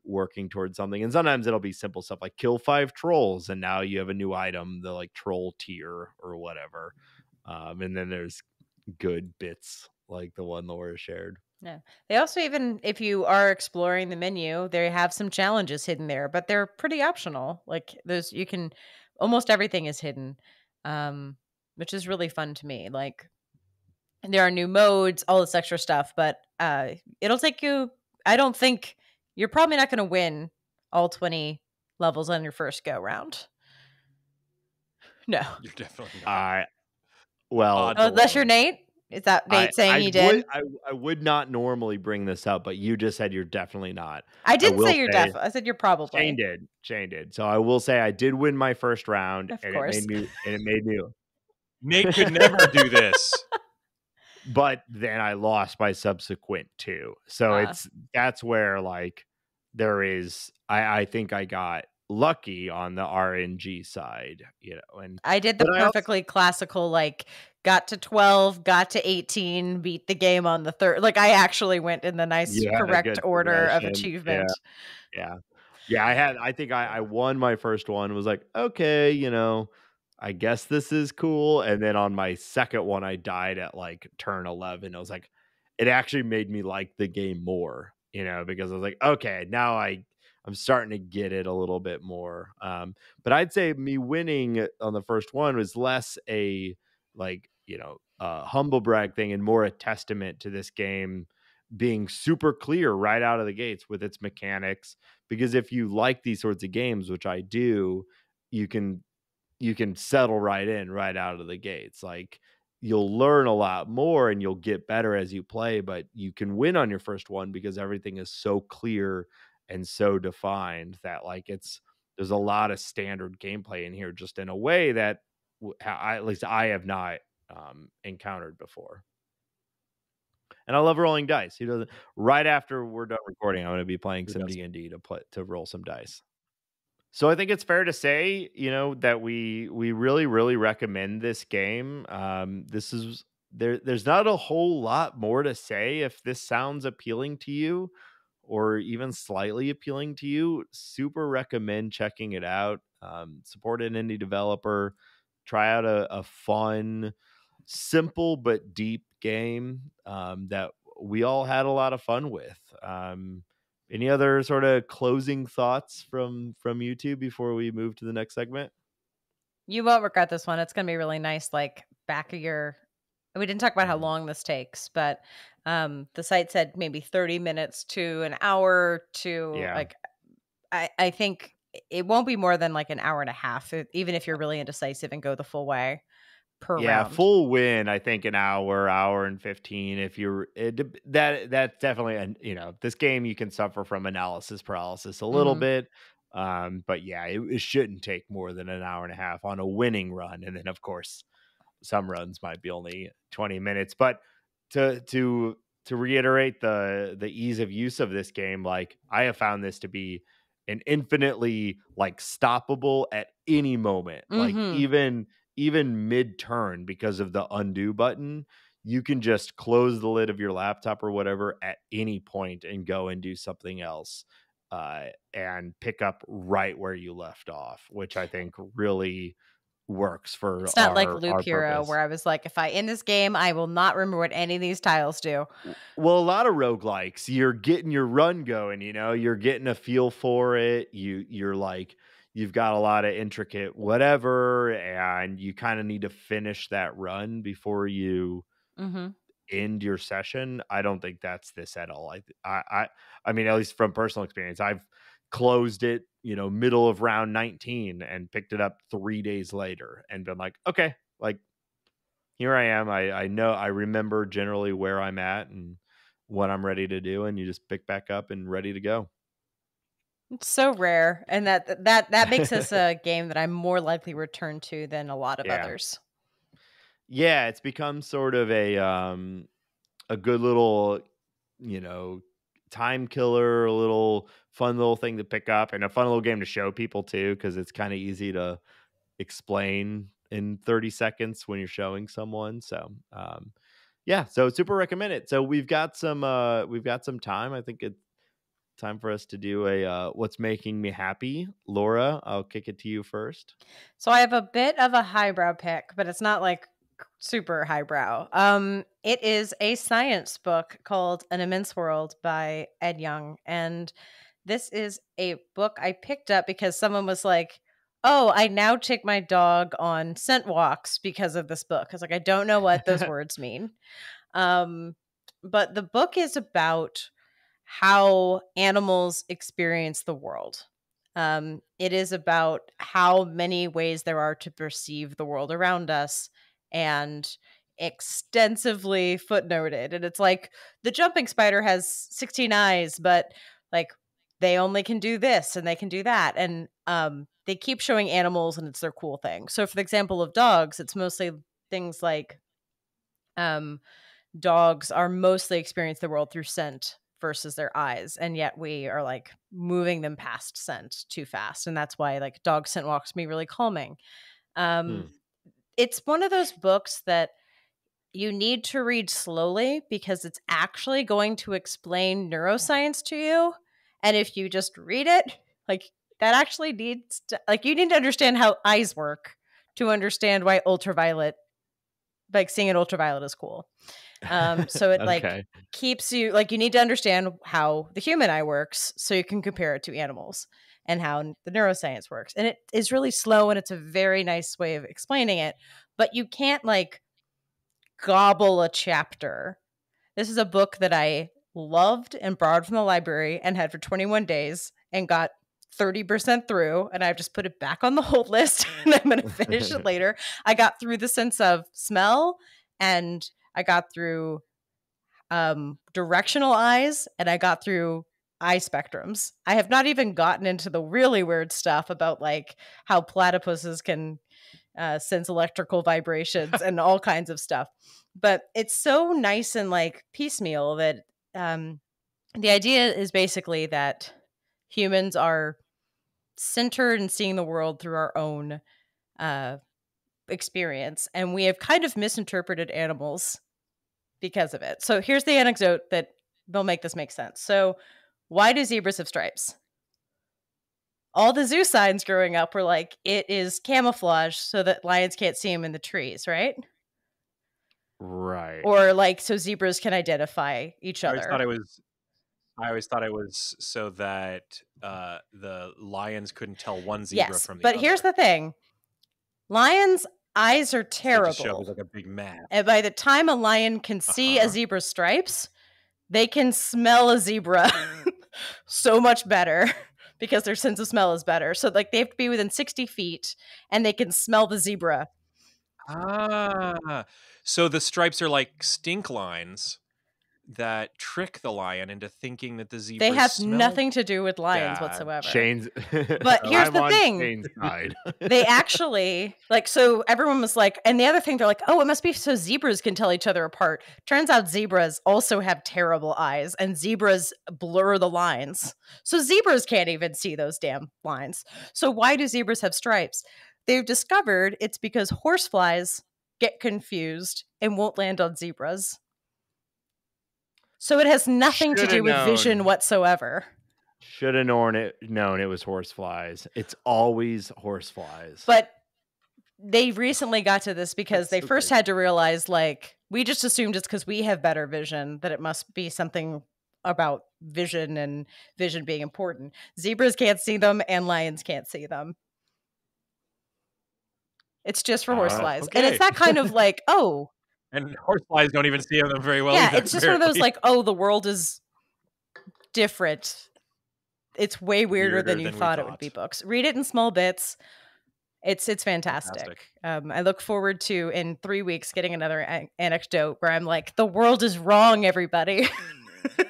working towards something. And sometimes it'll be simple stuff like kill 5 trolls, and now you have a new item, the like troll tier or whatever. And then there's good bits like the one Laura shared. Yeah. They also, even if you are exploring the menu, they have some challenges hidden there, but they're pretty optional. Like almost everything is hidden. Which is really fun to me. Like, there are new modes, all this extra stuff, but it'll take you, I don't think, you're probably not going to win all 20 levels on your first go round. No. You're definitely not. Well, that's your Nate? Is that Nate saying he did? I would not normally bring this up, but you just said you're definitely not. I didn't say you're definitely. I said you're probably. Shane did. So I will say I did win my first round, of course. It made me Nate could never do this. But then I lost by subsequent 2. So that's where, like, there is, I think I got lucky on the RNG side, and I did the perfectly classical, like, got to 12, got to 18, beat the game on the 3rd. Like, I actually went in the nice correct order of achievement. Yeah. I think I won my first one, was like, okay, I guess this is cool. And then on my second one, I died at like turn 11. I was like, it actually made me like the game more, because I was like, okay, now I I'm starting to get it a little bit more. But I'd say me winning on the first one was less a like, humble brag thing and more a testament to this game being super clear right out of the gates with its mechanics. Because if you like these sorts of games, which I do, you can settle right in right out of the gates. Like, you'll learn a lot more and you'll get better as you play, but you can win on your first one because everything is so clear and so defined that like there's a lot of standard gameplay in here just in a way that at least I have not encountered before. And I love rolling dice. Who doesn't? Right after we're done recording, I'm going to be playing some D&D to roll some dice. So I think it's fair to say, that we really, really recommend this game. This is there's not a whole lot more to say. If this sounds appealing to you or even slightly appealing to you, super recommend checking it out. Support an indie developer, try out a fun, simple but deep game that we all had a lot of fun with. Any other sort of closing thoughts from you two before we move to the next segment? You won't regret this one. It's going to be really nice. Like back of your, we didn't talk about how Mhm. long this takes, but the site said maybe 30 minutes to an hour to Yeah. like, I think it won't be more than like an hour and a half, even if you're really indecisive and go the full way per Yeah, round. full win, I think an hour and 15 if that's definitely this game you can suffer from analysis paralysis a little Hmm. bit. But yeah, it shouldn't take more than an hour and a half on a winning run. And then of course some runs might be only 20 minutes. But to reiterate the ease of use of this game, like I have found this to be an infinitely like stoppable at any moment, like Hmm. even mid turn because of the undo button. You can just close the lid of your laptop or whatever at any point and go and do something else, and pick up right where you left off, which I think really works for It's not like Loop our Hero purpose. where I was like, if I end this game, I will not remember what any of these tiles do. Well, a lot of roguelikes, you're getting your run going, you're getting a feel for it. You're like, you've got a lot of intricate whatever, and you kind of need to finish that run before you Hmm. end your session. I don't think that's this at all. I mean, at least from personal experience, I've closed it, middle of round 19 and picked it up 3 days later and been like, okay, like here I am. I know I remember generally where I'm at and what I'm ready to do, and you just pick back up and ready to go. It's so rare, and that makes this a game that I'm more likely to return to than a lot of Yeah. others. Yeah, it's become sort of a good little, you know, time killer, a little fun little thing to pick up and a fun little game to show people too, because it's kind of easy to explain in 30 seconds when you're showing someone. So yeah, so super recommend it. So we've got some time. I think it's time for us to do a what's making me happy. Laura, I'll kick it to you first. So I have a bit of a highbrow pick, but it's not like super highbrow. It is a science book called An Immense World by Ed Young, and this is a book I picked up because someone was like, "Oh, I now take my dog on scent walks because of this book." I was like, "I don't know what those words mean." Um, but the book is about how animals experience the world. It is about how many ways there are to perceive the world around us and extensively footnoted. And it's like the jumping spider has 16 eyes, but like they only can do this and they can do that. And they keep showing animals and it's their cool thing. So, for the example of dogs, it's mostly things like um, dogs are mostly experience the world through scent versus their eyes, and yet we are like moving them past scent too fast, and that's why like dog scent walks can be really calming. Hmm. um it's one of those books that you need to read slowly because it's actually going to explain neuroscience to you, and if you just read it, like that actually needs to, like, you need to understand how eyes work to understand why ultraviolet like seeing it ultraviolet is cool. So it like Okay. keeps you like you need to understand how the human eye works so you can compare it to animals and how the neuroscience works. And it is really slow and it's a very nice way of explaining it, but you can't like gobble a chapter. This is a book that I loved and borrowed from the library and had for 21 days and got 30% through, and I've just put it back on the hold list and I'm going to finish it later. I got through the sense of smell, and I got through directional eyes, and I got through eye spectrums. I have not even gotten into the really weird stuff about like how platypuses can sense electrical vibrations and all kinds of stuff. But it's so nice and like piecemeal that the idea is basically that humans are centered in seeing the world through our own uh, experience, and we have kind of misinterpreted animals because of it. So here's the anecdote that will make this make sense. So why do zebras have stripes? All the zoo signs growing up were like, it is camouflage so that lions can't see them in the trees, right? Right. Or like so zebras can identify each I always thought other. it was so that the lions couldn't tell one zebra Yes, from the but other. here's the thing. Lions' eyes are They just show up as terrible. like a big map. And by the time a lion can see a zebra's stripes, they can smell a zebra so much better because their sense of smell is better. So like they have to be within 60 feet and they can smell the zebra. Ah, so the stripes are like stink lines that trick the lion into thinking that the They zebras have smell nothing to do with lions bad. whatsoever. Shane's. But here's Okay. I'm the on thing. Shane's side. They actually like so everyone was like, and the other thing they're like, oh, it must be so zebras can tell each other apart. Turns out zebras also have terrible eyes and zebras blur the lines. So zebras can't even see those damn lines. So why do zebras have stripes? They've discovered it's because horseflies get confused and won't land on zebras. So it has nothing to Shoulda do with vision known. whatsoever. Should have known it was horseflies. It's always horseflies. But they recently got to this because That's they so first crazy. had to realize, like, we just assumed it's because we have better vision that it must be something about vision and vision being important. Zebras can't see them and lions can't see them. It's just for horseflies. And it's Okay. that kind of like, oh, And horseflies don't even see them very well yeah, either, it's just one of those apparently. like, oh, the world is different. It's way weirder than you than we thought it would be. thought. Books. Read it in small bits. It's fantastic. Fantastic. I look forward to in 3 weeks getting another anecdote where I'm like, the world is wrong, everybody.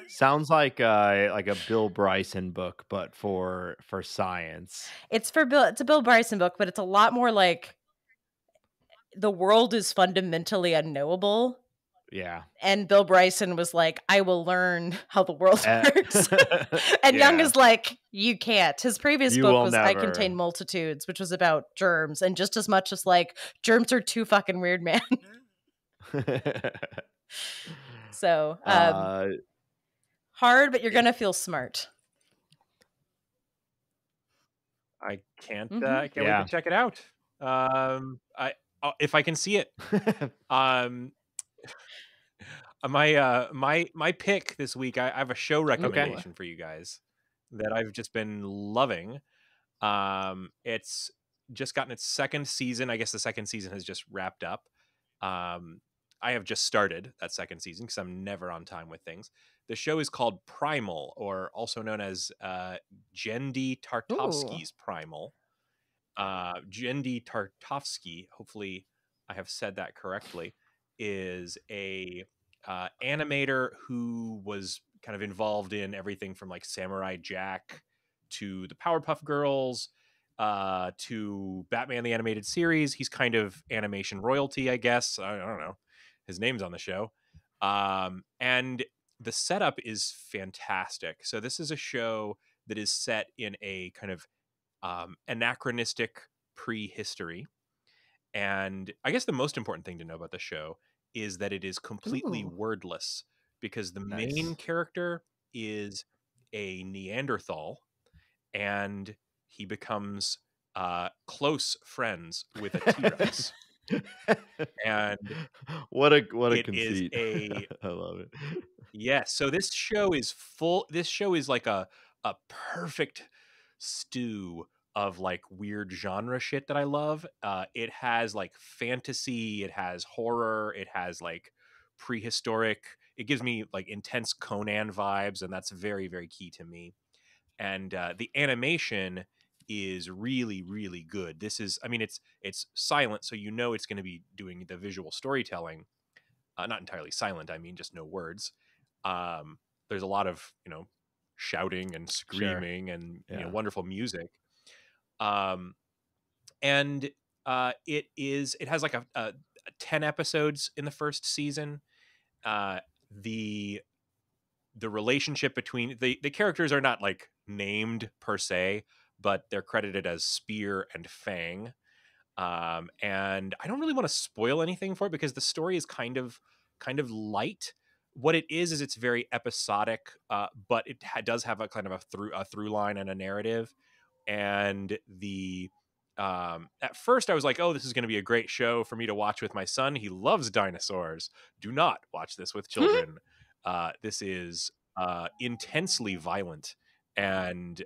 Sounds like a Bill Bryson book, but for science. It's a Bill Bryson book, but it's a lot more like the world is fundamentally unknowable. Yeah. And Bill Bryson was like, I will learn how the world works. And Young Yeah. is like, you can't. His previous You book will was I never. Contain Multitudes, which was about germs. And just as much as like, germs are too fucking weird, man. So, hard, but you're going to feel smart. I can't Mhm. wait to Yeah. check it out. If I can see it. My pick this week, I have a show recommendation for you guys that I've just been loving. It's just gotten its second season. I guess the second season has just wrapped up. I have just started that second season because I'm never on time with things. The show is called Primal, or also known as Jendi Tartovsky's Primal. Jendi Tartovsky, hopefully I have said that correctly, is a animator who was kind of involved in everything from like Samurai Jack to the Powerpuff Girls to Batman the Animated Series. He's kind of animation royalty, I guess. I don't know. His name's on the show. And the setup is fantastic. So this is a show that is set in a kind of anachronistic prehistory. And I guess the most important thing to know about the show is that it is completely wordless, because the main character is a Neanderthal and he becomes close friends with a T-Rex. And what a it is conceit. a I love it. yes, so this show is like a perfect stew of, like, weird genre shit that I love. It has, like, fantasy, it has horror, it has, like, prehistoric. It gives me, like, intense Conan vibes, and that's very, very key to me. And, the animation is really, really good. This is I mean, it's silent, so you know it's gonna be doing the visual storytelling. Not entirely silent, I mean, just no words. There's a lot of, shouting and Sure. screaming and, Yeah. wonderful music. Um, and it has like a 10 episodes in the first season. Uh, the the relationship between the characters are not like named per se, but they're credited as Spear and Fang. And I don't really want to spoil anything for it because the story is kind of light. What it is it's very episodic, but it does have a kind of a through line and a narrative. And the at first I was like, oh, this is going to be a great show for me to watch with my son. He loves dinosaurs. Do not watch this with children. This is intensely violent and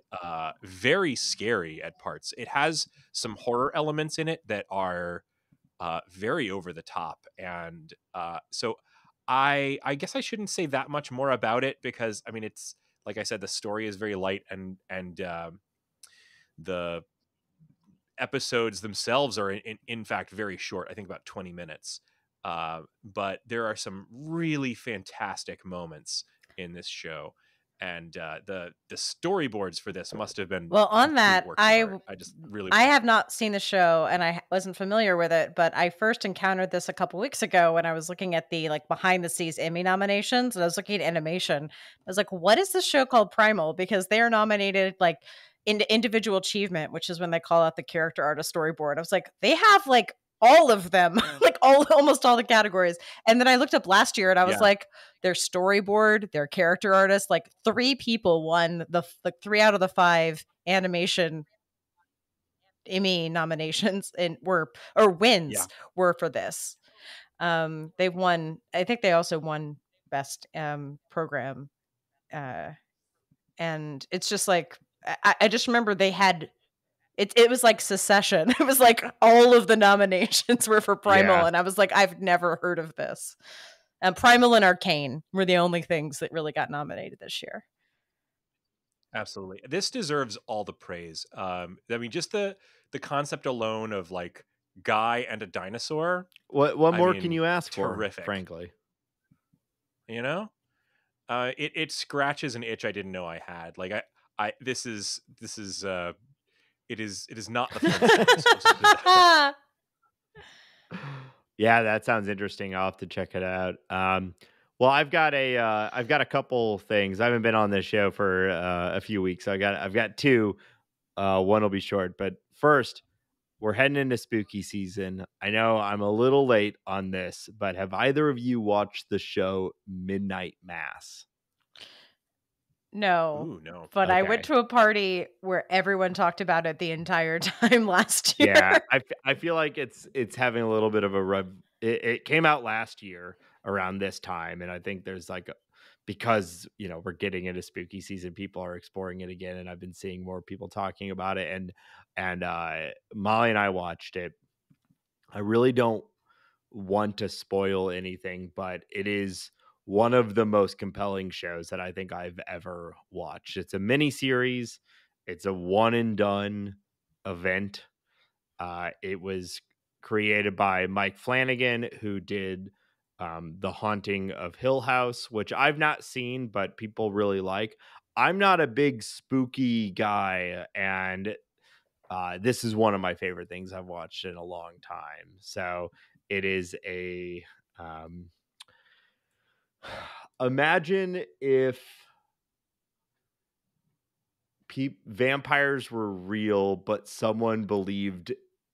very scary at parts. It has some horror elements in it that are very over the top, and so I guess I shouldn't say that much more about it because I mean it's like I said, the story is very light, and the episodes themselves are in fact very short. I think about 20 minutes. But there are some really fantastic moments in this show, and the storyboards for this must have been Well, on complete that, works of art. I just really I have not seen the show and I wasn't familiar with it, but I first encountered this a couple weeks ago when I was looking at the like behind the scenes Emmy nominations and I was looking at animation. I was like, what is this show called Primal? Because they are nominated like into individual achievement, which is when they call out the character artist storyboard. I was like, they have like all of them, like almost all the categories. And then I looked up last year and I was yeah like, their storyboard, their character artist, like 3 people won the like 3 out of the 5 animation Emmy nominations and were or yeah wins were for this. They've won. I think they also won best program, uh, and it's just like I just remember they had it. It was like Secession. It was like all of the nominations were for Primal, Yeah. and I was like, I've never heard of this. Primal and Arcane were the only things that really got nominated this year. Absolutely. This deserves all the praise. I mean, just the concept alone of like guy and a dinosaur. What I more can mean, you ask for, terrific. frankly? You know, it scratches an itch I didn't know I had. Like I this is it is not the Flintstones. Let's just put it that way. Yeah, that sounds interesting. I'll have to check it out. Well, I've got a couple things. I haven't been on this show for a few weeks. So I've got two. One will be short, but first, we're heading into spooky season. I know I'm a little late on this, but have either of you watched the show Midnight Mass? No, Ooh, no. but I went Okay. to a party where everyone talked about it the entire time last year. Yeah, I feel like it's having a little bit of a it came out last year around this time, and I think there's like because we're getting into spooky season, people are exploring it again, and I've been seeing more people talking about it, and Molly and I watched it. I really don't want to spoil anything, but it is one of the most compelling shows that I think I've ever watched. It's a mini series. It's a one and done event. It was created by Mike Flanagan, who did The Haunting of Hill House, which I've not seen, but people really like. I'm not a big spooky guy, and this is one of my favorite things I've watched in a long time. So it is a. Um, imagine if vampires were real, but someone believed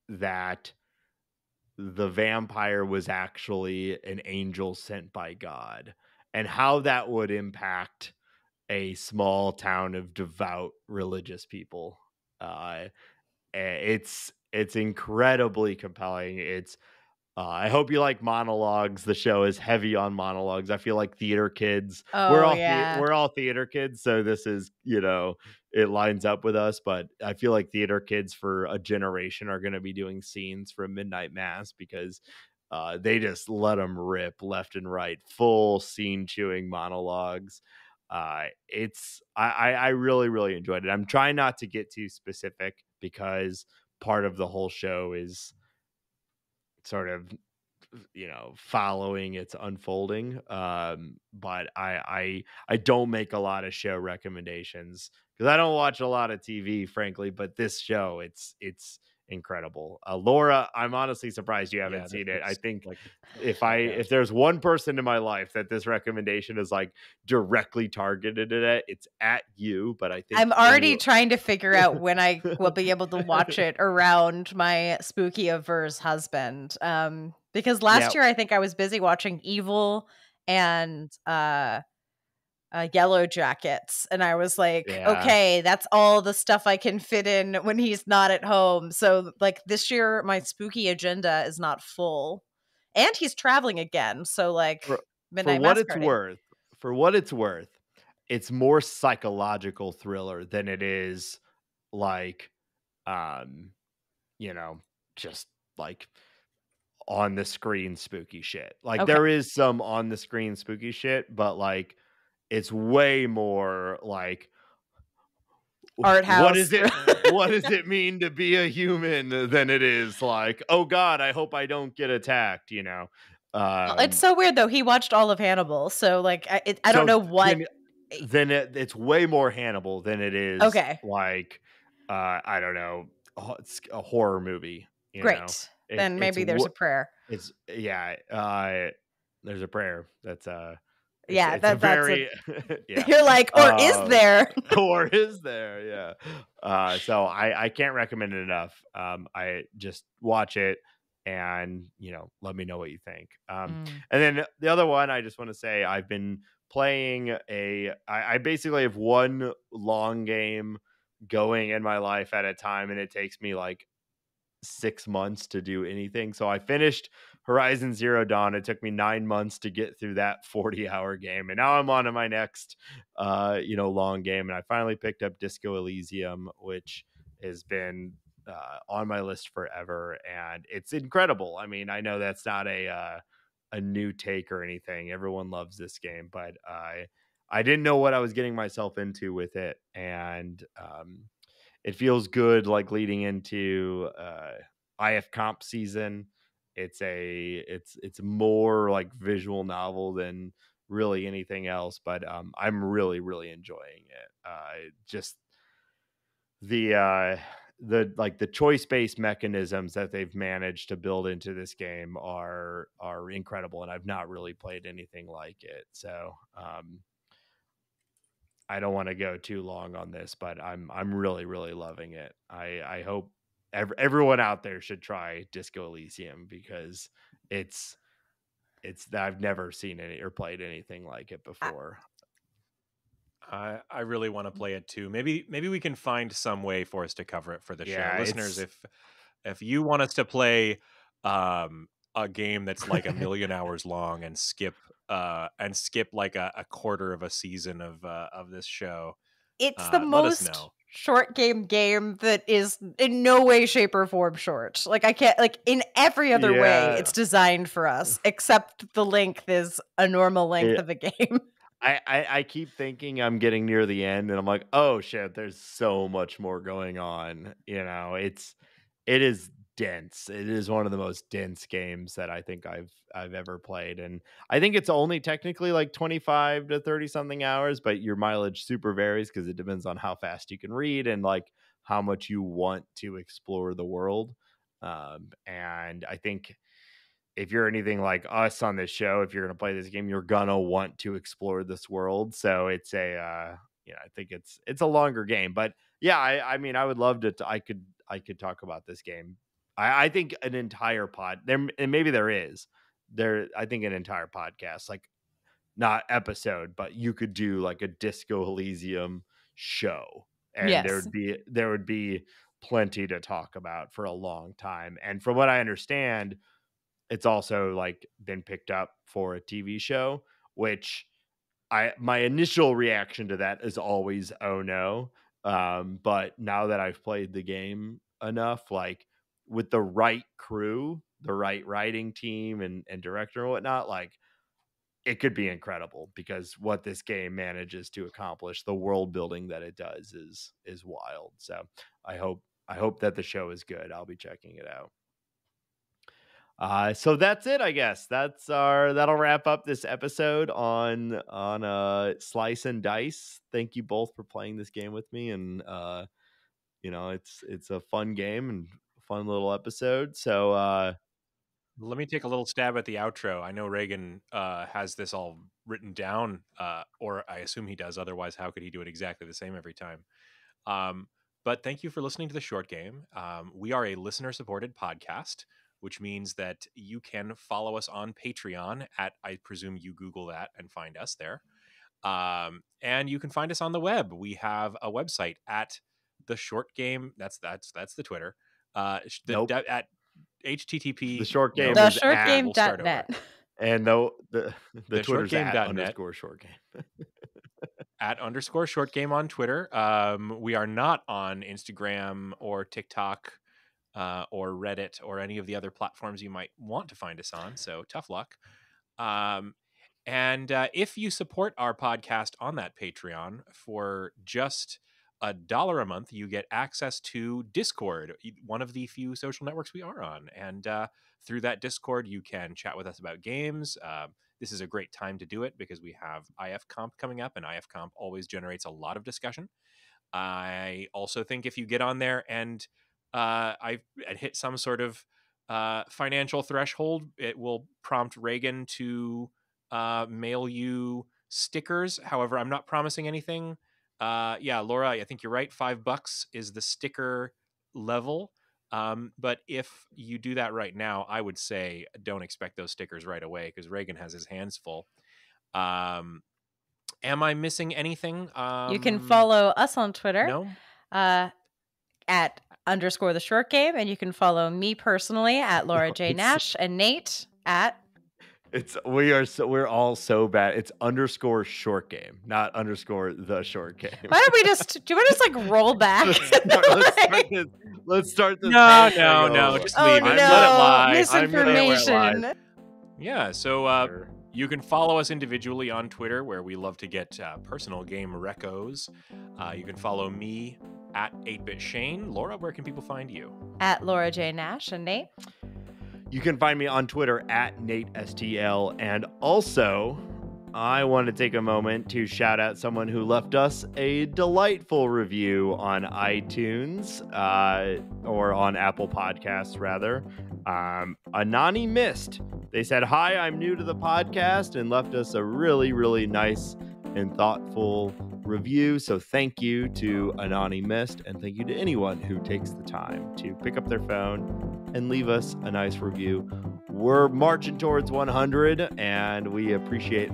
that the vampire was actually an angel sent by God, and how that would impact a small town of devout religious people. It's incredibly compelling. It's I hope you like monologues. The show is heavy on monologues. I feel like theater kids. Oh yeah. We're all theater kids, so this is, it lines up with us. But I feel like theater kids for a generation are going to be doing scenes from Midnight Mass because they just let them rip left and right, full scene chewing monologues. I really really enjoyed it. I'm trying not to get too specific because part of the whole show is sort of following its unfolding. But I don't make a lot of show recommendations because I don't watch a lot of TV, frankly. But this show, it's incredible. Laura, I'm honestly surprised you Yeah, haven't this seen it. I looks think like if fantastic. there's one person in my life that this recommendation is like directly targeted at, it's at you. But I think I'm already trying to figure out when I will be able to watch it around my spooky averse husband. Because yeah, last year I think I was busy watching Evil and Yellow Jackets, and I was like, yeah. okay, that's all the stuff I can fit in when he's not at home. So like this year, my spooky agenda is not full, and he's traveling again. So like For Midnight what Mass it's Party. worth, for what it's worth, it's more psychological thriller than it is like, um, you know, just like on the screen spooky shit. Like Okay, there is some on the screen spooky shit, but like it's way more like art what house. is it what does it mean to be a human than it is like, oh god, I hope I don't get attacked, Well, it's Um so weird though. He watched all of Hannibal, so like I don't So know what. then it's way more Hannibal than it is Okay, like I don't know, it's a horror movie. great. It's Then it's maybe there's a what prayer. it's yeah. There's a prayer. That's Yeah, it's a that's a. very yeah. You're like, or is Um, there? or is there? Yeah. So I can't recommend it enough. I just watch it and let me know what you think. Mm. And then the other one, I just want to say I've been playing I basically have one long game going in my life at a time, and it takes me like 6 months to do anything. So I finished Horizon Zero Dawn. It took me 9 months to get through that 40-hour game. And now I'm on to my next long game. And I finally picked up Disco Elysium, which has been on my list forever. And it's incredible. I mean, I know that's not a new take or anything. Everyone loves this game, but I didn't know what I was getting myself into with it. And it feels good, like leading into IF comp season. It's more like visual novel than really anything else, but I'm really really enjoying it. Just the choice based mechanisms that they've managed to build into this game are incredible, and I've not really played anything like it. So I don't want to go too long on this, but I'm really really loving it. I hope everyone out there should try Disco Elysium because it's I've never seen any or played anything like it I, before. I really want to play it too. Maybe we can find some way for us to cover it for the show. Yeah, Listeners, it's if you want us to play a game that's like a million hours long and skip like a quarter of a season of this show, it's the let us most know. short game that is in no way, shape, or form short. Like I can't like in every other way, yeah. it's designed for us, except the length is a normal length Yeah. of a game. I keep thinking I'm getting near the end, and I'm like, oh shit, there's so much more going on. It is dense. It is one of the most dense games that I think I've ever played, and I think it's only technically like 25 to 30 something hours, but your mileage super varies because it depends on how fast you can read and like how much you want to explore the world. And I think if you're anything like us on this show, if you're going to play this game, you're going to want to explore this world. So it's I think it's a longer game, but yeah, I mean, I would love to, I could talk about this game. I think an entire pod there, and maybe I think an entire podcast, like not episode, but you could do like a Disco Elysium show, and Yes. there would be plenty to talk about for a long time. And from what I understand, it's also like been picked up for a TV show, which my initial reaction to that is always, oh no. But now that I've played the game enough, like with the right crew, the right writing team and director and whatnot, like it could be incredible, because what this game manages to accomplish, the world building that it does is wild. So I hope that the show is good. I'll be checking it out. So that's it, I guess. That'll wrap up this episode on Slice and Dice. Thank you both for playing this game with me, and it's a fun game and fun little episode. So let me take a little stab at the outro. I know Reagan has this all written down, or I assume he does. Otherwise, how could he do it exactly the same every time? But thank you for listening to the short game. We are a listener-supported podcast, which means that you can follow us on Patreon at, I presume you Google that and find us there. And you can find us on the web. We have a website at the short game. That's the Twitter. Nope. At HTTP. The short game The is shortgame.net. And the Twitter's shortgame.net. @_shortgame. @_shortgame on Twitter. We are not on Instagram or TikTok or Reddit or any of the other platforms you might want to find us on. So tough luck. And if you support our podcast on that Patreon for just $1 a month, you get access to Discord, one of the few social networks we are on. And through that Discord, you can chat with us about games. This is a great time to do it because we have IF Comp coming up, and IF Comp always generates a lot of discussion. I also think if you get on there and I hit some sort of financial threshold, it will prompt Reagan to mail you stickers. However, I'm not promising anything. Yeah, Laura, I think you're right. $5 is the sticker level. But if you do that right now, I would say don't expect those stickers right away because Reagan has his hands full. Am I missing anything? You can follow us on Twitter. No. At _the short game, and you can follow me personally at Laura J. Nash and Nate at we're all so bad. It's _short game, not _the short game. Why don't we do you want to just like roll back? Let's start this. No. Just leave it. No. Let it lie. Misinformation. Yeah. So you can follow us individually on Twitter, where we love to get personal game recos. You can follow me at 8-Bit Shane. Laura, where can people find you? At Laura J. Nash. And Nate? You can find me on Twitter at NateSTL. And also, I want to take a moment to shout out someone who left us a delightful review on iTunes, or on Apple Podcasts, rather. Anani Mist. They said, "Hi, I'm new to the podcast," and left us a really, really nice and thoughtful review. So thank you to Anani Mist, and thank you to anyone who takes the time to pick up their phone and leave us a nice review. We're marching towards 100, and we appreciate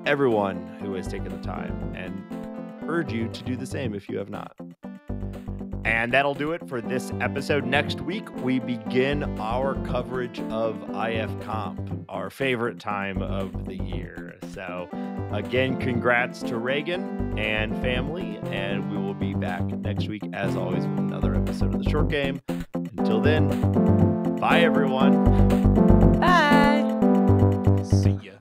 everyone who has taken the time and urge you to do the same if you have not. And that'll do it for this episode. Next week, we begin our coverage of IF Comp, our favorite time of the year. So again, congrats to Reagan and family, and we will be back next week, as always, with another episode of The Short Game. Until then, bye, everyone. Bye. See ya.